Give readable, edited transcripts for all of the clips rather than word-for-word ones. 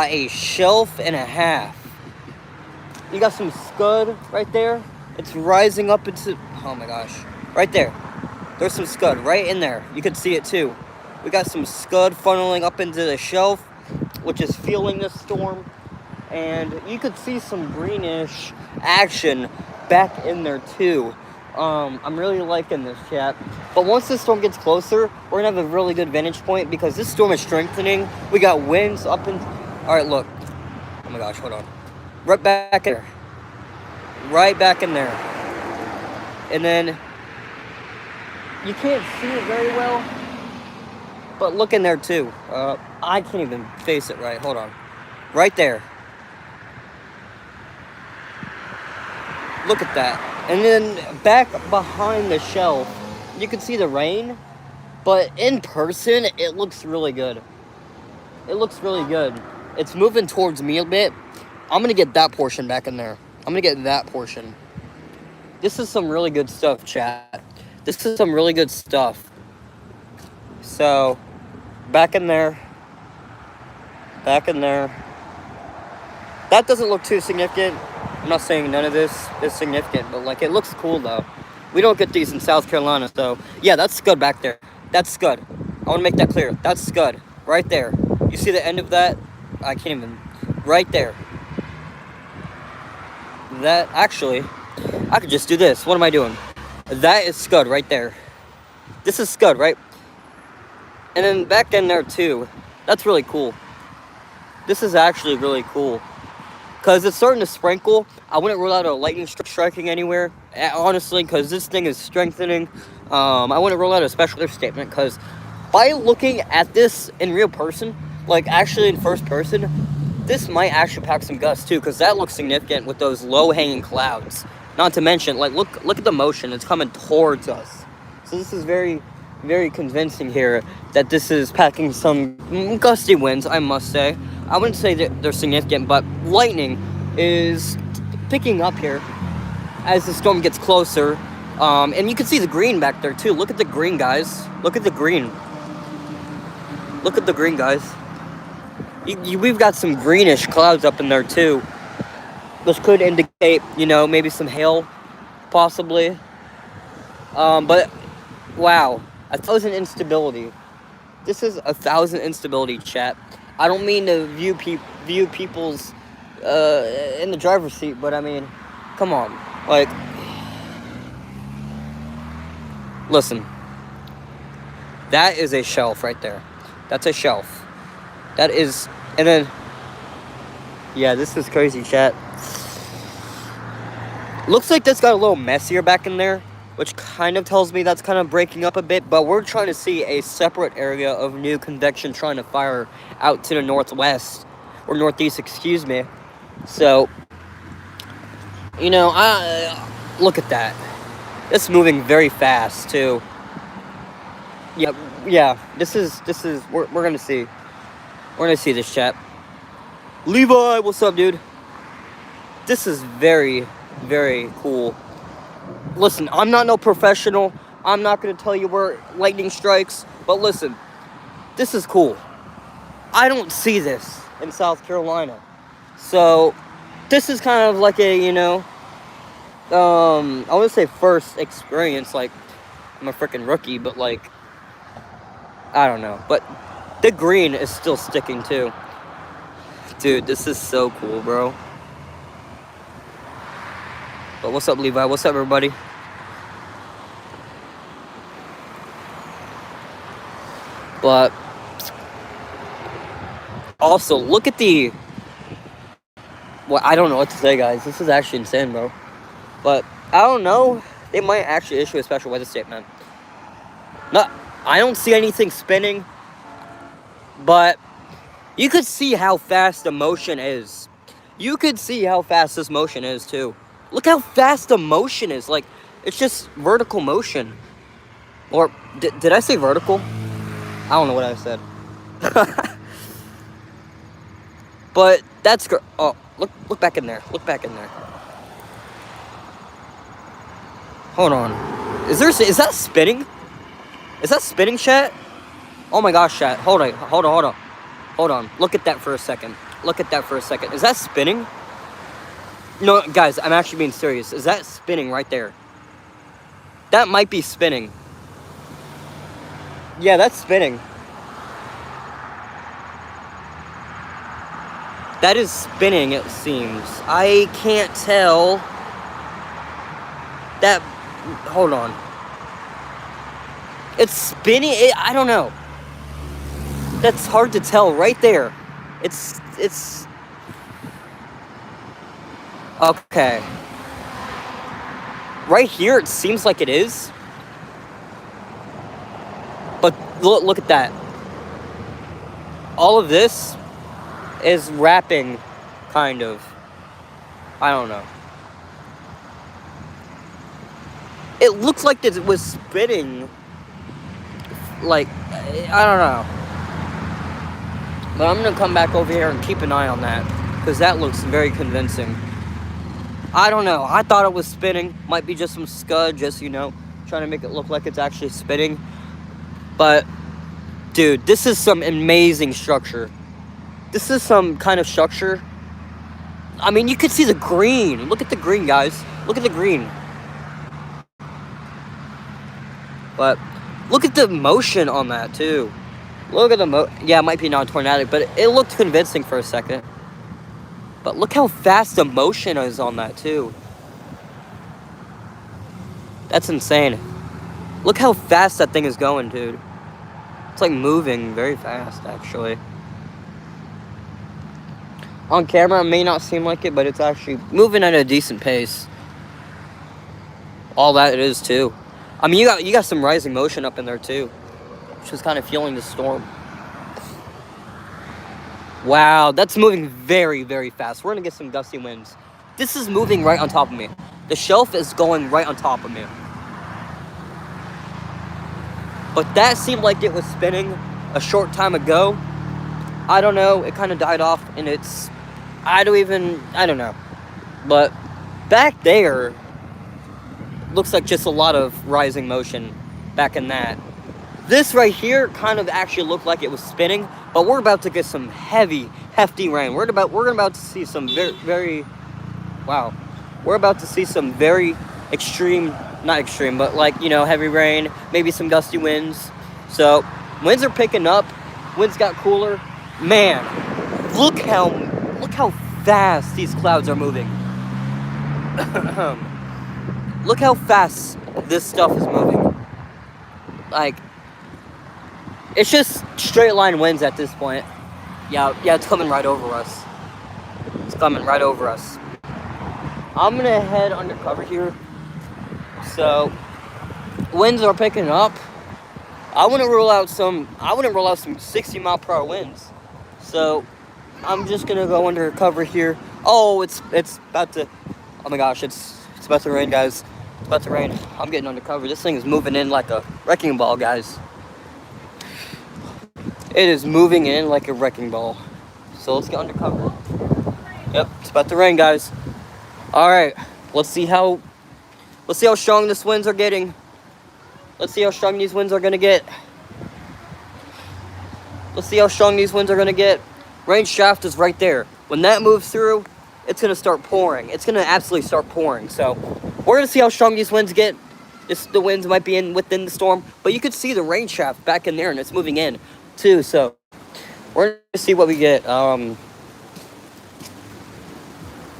a shelf and a half. You got some scud right there. It's rising up into, oh my gosh, right there. There's some scud right in there. You can see it too. We got some scud funneling up into the shelf, which is fueling this storm. And you could see some greenish action back in there too. I'm really liking this, chat. But once this storm gets closer, we're gonna have a really good vantage point because this storm is strengthening. We got winds up and, all right, look. Oh my gosh, hold on. Right back in there. Right back in there. And then you can't see it very well, but look in there too. I can't even face it right. Hold on. Right there. Look at that. And then back behind the shelf, you can see the rain, but in person, it looks really good. It looks really good. It's moving towards me a bit. I'm going to get that portion back in there. I'm going to get that portion. This is some really good stuff, chat. This is some really good stuff. So, back in there. Back in there. That doesn't look too significant. I'm not saying none of this is significant, but like it looks cool though. We don't get these in South Carolina, so yeah, that's scud back there. That's scud. I want to make that clear. That's scud right there. You see the end of that? I can't even. Right there. That actually, I could just do this. What am I doing? That is scud right there. This is scud, right? And then back in there too. That's really cool. This is actually really cool. Because it's starting to sprinkle. I wouldn't rule out a lightning striking anywhere, honestly, because this thing is strengthening. I wouldn't rule out a special weather statement, because by looking at this in real person, like actually in first person, this might actually pack some gusts too, because that looks significant with those low-hanging clouds. Not to mention, like, look at the motion. It's coming towards us. So this is very, very convincing here that this is packing some gusty winds, I must say. I wouldn't say that they're significant, but lightning is picking up here as the storm gets closer. And you can see the green back there too. Look at the green, guys. Look at the green. Look at the green, guys. We've got some greenish clouds up in there too, which could indicate, you know, maybe some hail, possibly. But wow, 1,000 instability. This is 1,000 instability, chat. I don't mean to view people's in the driver's seat, but I mean, come on, like, listen. That is a shelf right there. That's a shelf. That is, and then, yeah, this is crazy, chat. Looks like this got a little messier back in there, which kind of tells me that's kind of breaking up a bit, but we're trying to see a separate area of new convection trying to fire out to the northwest, or northeast, excuse me. So, you know, look at that. It's moving very fast, too. Yeah, this is, we're gonna see. We're gonna see this, chat. Levi, what's up, dude? This is very, very cool. Listen, I'm not no professional. I'm not going to tell you where lightning strikes. But listen, this is cool. I don't see this in South Carolina. So, this is kind of like a, you know, I want to say first experience. Like, I'm a freaking rookie, but like, I don't know. But the green is still sticking too. Dude, this is so cool, bro. But what's up, Levi? What's up, everybody? But also, look at the... Well, I don't know what to say, guys. This is actually insane, bro. But I don't know. They might actually issue a special weather statement. No, I don't see anything spinning. But you could see how fast the motion is. You could see how fast this motion is, too. Look how fast the motion is. Like, it's just vertical motion. Or, did I say vertical? I don't know what I said. But that's great. Oh, look back in there. Look back in there. Hold on. Is that spinning? Is that spinning, chat? Oh my gosh, chat. Hold on. Look at that for a second. Look at that for a second. Is that spinning? No, guys, I'm actually being serious. Is that spinning right there? That might be spinning. Yeah, that's spinning. That is spinning, it seems. I can't tell. That... Hold on. It's spinning. I don't know. That's hard to tell right there. It's... Okay. Right here, it seems like it is. But look at that. All of this is wrapping, kind of. I don't know. It looks like it was spinning. Like, I don't know. But I'm going to come back over here and keep an eye on that. Because that looks very convincing. I don't know. I thought it was spinning. Might be just some scud, just, you know, trying to make it look like it's actually spinning. But, dude, this is some amazing structure. This is some kind of structure. I mean, you can see the green. Look at the green, guys. Look at the green. But look at the motion on that, too. Look at the yeah, it might be non-tornadic, but it looked convincing for a second. But look how fast the motion is on that, too. That's insane. Look how fast that thing is going, dude. It's like moving very fast, actually. On camera, it may not seem like it, but it's actually moving at a decent pace. All that it is, too. I mean, you got some rising motion up in there, too. Just kind of feeling the storm. Wow, that's moving very, very fast. We're going to get some gusty winds. This is moving right on top of me. The shelf is going right on top of me. But that seemed like it was spinning a short time ago. I don't know. It kind of died off, and it's... I don't know. But back there, looks like just a lot of rising motion back in that. This right here kind of actually looked like it was spinning, but we're about to get some hefty rain. We're about to see some very wow. We're about to see some very extreme, not extreme, but like, you know, heavy rain, maybe some gusty winds. So, winds are picking up. Winds got cooler. Man, look how fast these clouds are moving. Look how fast this stuff is moving. Like, it's just straight line winds at this point. Yeah, it's coming right over us. It's coming right over us. I'm gonna head undercover here. So, winds are picking up. I wouldn't rule out some 60 mile per hour winds. So, I'm just gonna go undercover here. Oh, it's about to. Oh my gosh, it's about to rain, guys. It's about to rain. I'm getting undercover. This thing is moving in like a wrecking ball, guys. It is moving in like a wrecking ball. So let's get undercover. Yep, it's about to rain, guys. All right, let's see how strong these winds are getting. Let's see how strong these winds are gonna get. Rain shaft is right there. When that moves through, it's gonna start pouring. It's gonna absolutely start pouring. So we're gonna see how strong these winds get. The winds might be within the storm, but you could see the rain shaft back in there, and it's moving in too. So we're gonna see what we get.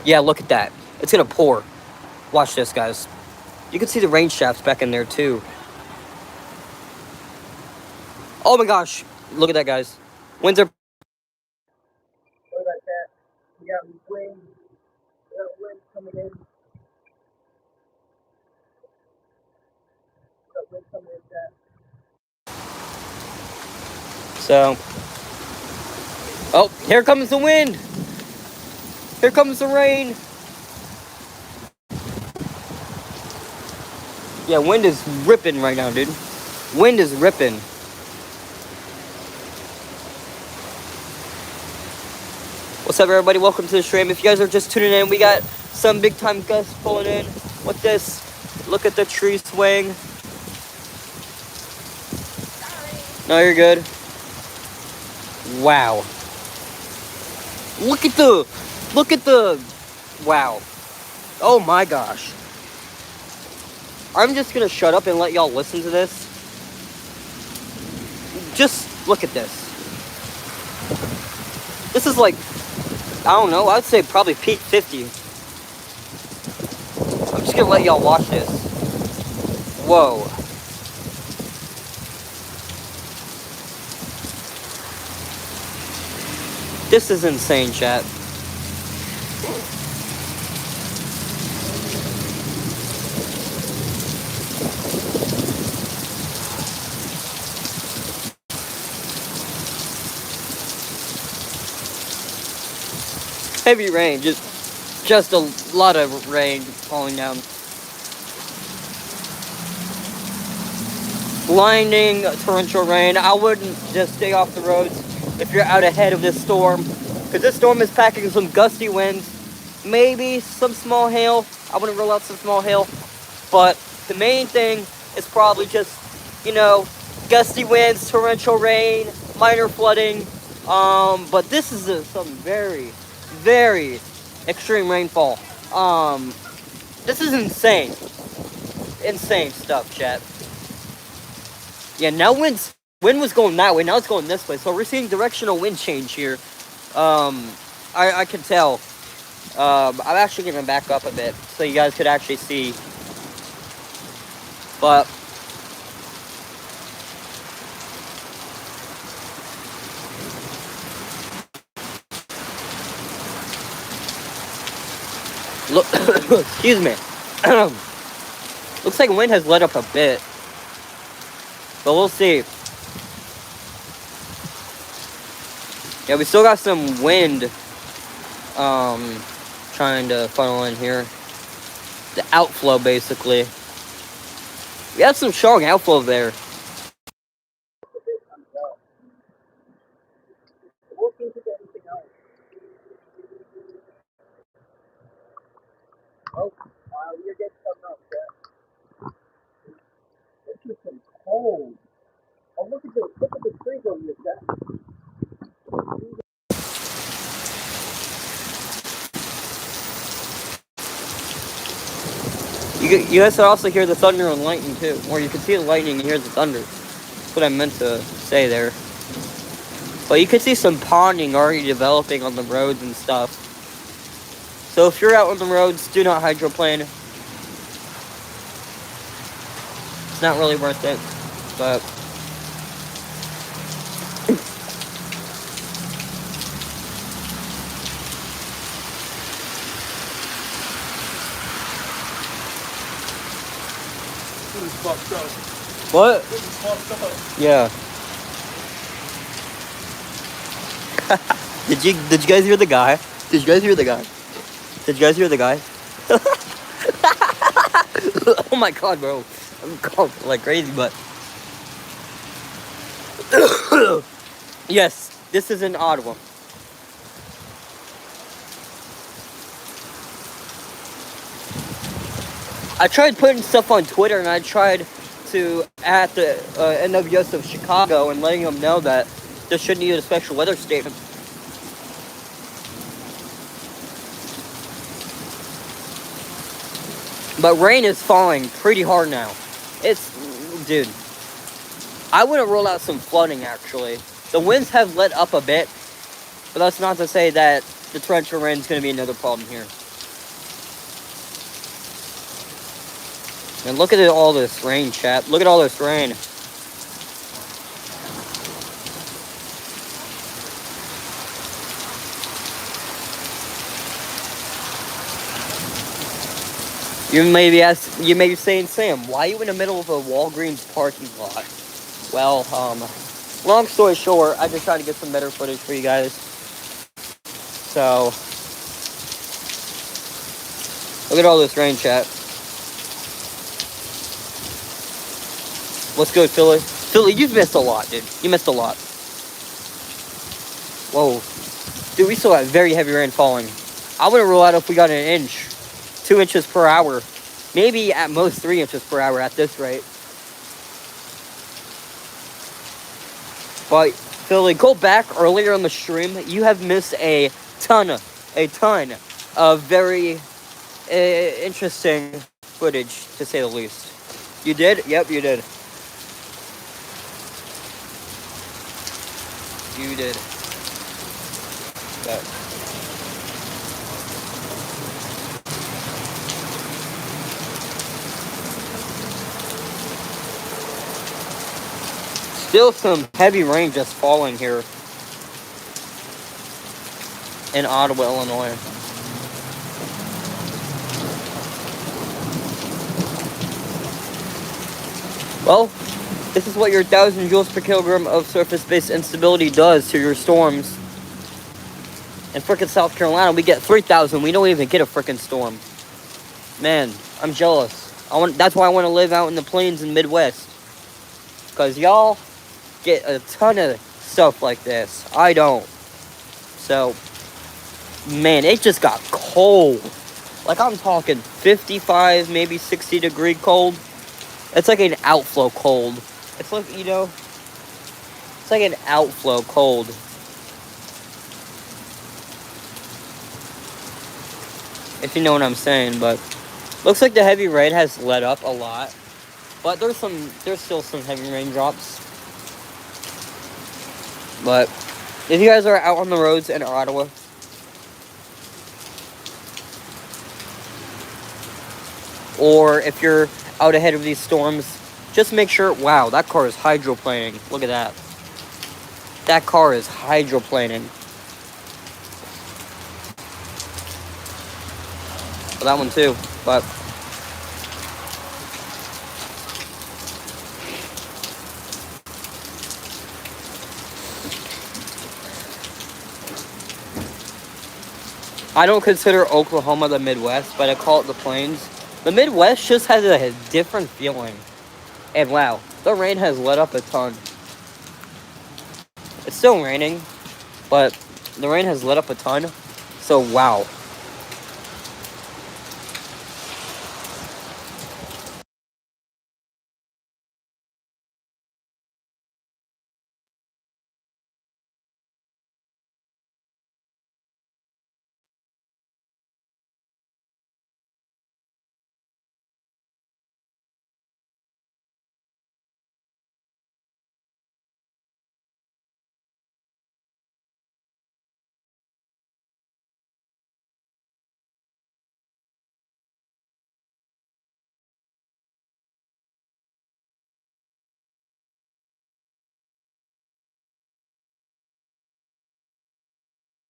Yeah, look at that. It's gonna pour. Watch this, guys. You can see the rain shafts back in there too. Oh my gosh! Look at that, guys. Winds are. Look at that. We got wind. We got wind coming in. So, oh, here comes the wind. Here comes the rain. Yeah, wind is ripping right now, dude. Wind is ripping. What's up, everybody? Welcome to the stream. If you guys are just tuning in, we got some big time gusts pulling in with this. Look at the tree swing. No, you're good. Wow. Look at the, wow. Oh my gosh. I'm just gonna shut up and let y'all listen to this. Just look at this. This is like, I don't know, I'd say probably peak 50. I'm just gonna let y'all watch this. Whoa. This is insane, chat. Heavy rain, just a lot of rain falling down. Blinding torrential rain. I wouldn't just stay off the roads if you're out ahead of this storm, because this storm is packing some gusty winds, maybe some small hail. I wouldn't rule out some small hail, but the main thing is probably just, you know, gusty winds, torrential rain, minor flooding. But this is some very, very extreme rainfall. This is insane. Insane stuff, chat. Yeah, now wind was going that way, now it's going this way. So we're seeing directional wind change here. I can tell. I'm actually gonna back up a bit so you guys could actually see. But look, excuse me. Looks like wind has let up a bit, but we'll see. Yeah, we still got some wind trying to funnel in here. The outflow, basically. We had some strong outflow there. Oh, you're getting something else, yeah. This is cold. Oh, look at the trees over here, Jack. You guys can also hear the thunder and lightning too, or you can see the lightning and hear the thunder. That's what I meant to say there. But you can see some ponding already developing on the roads and stuff. So if you're out on the roads, do not hydroplane. It's not really worth it, but This is fucked up. what? This is fucked up. Yeah. Did you guys hear the guy? Did you guys hear the guy? Did you guys hear the guy? Oh my god, bro. I'm cold like crazy, but yes, this is in Ottawa. I tried putting stuff on Twitter, and I tried to at the NWS of Chicago and letting them know that this should need a special weather statement. But rain is falling pretty hard now. Dude, I wouldn't rule out some flooding, actually. The winds have let up a bit, but that's not to say that the torrential rain is going to be another problem here. And look at all this rain, chat. Look at all this rain. You may be saying, Sam, why are you in the middle of a Walgreens parking lot? Well, long story short, I just tried to get some better footage for you guys. So, look at all this rain, chat. What's good, Philly? Philly, you've missed a lot, dude. You missed a lot. Whoa. Dude, we still have very heavy rain falling. I wouldn't rule out if we got an inch. 2 inches per hour, maybe at most 3 inches per hour at this rate. But Philly, go back earlier on the stream. You have missed a ton of very interesting footage, to say the least. You did? Yep, you did. You did. But still some heavy rain just falling here in Ottawa, Illinois. Well, this is what your 1,000 joules per kilogram of surface-based instability does to your storms. In frickin' South Carolina, we get 3,000. We don't even get a frickin' storm. Man, I'm jealous. That's why I want to live out in the plains and Midwest. Because y'all get a ton of stuff like this. I don't. So, man, it just got cold. Like, I'm talking 55, maybe 60 degree cold. It's like an outflow cold. It's like, you know, it's like an outflow cold. If you know what I'm saying, but looks like the heavy rain has let up a lot. But there's still some heavy raindrops. But if you guys are out on the roads in Ottawa, or if you're out ahead of these storms, just make sure, wow, that car is hydroplaning. Look at that. That car is hydroplaning. Well, that one too, but I don't consider Oklahoma the Midwest, but I call it the Plains. The Midwest just has a different feeling. And wow, the rain has let up a ton. It's still raining, but the rain has let up a ton. So wow.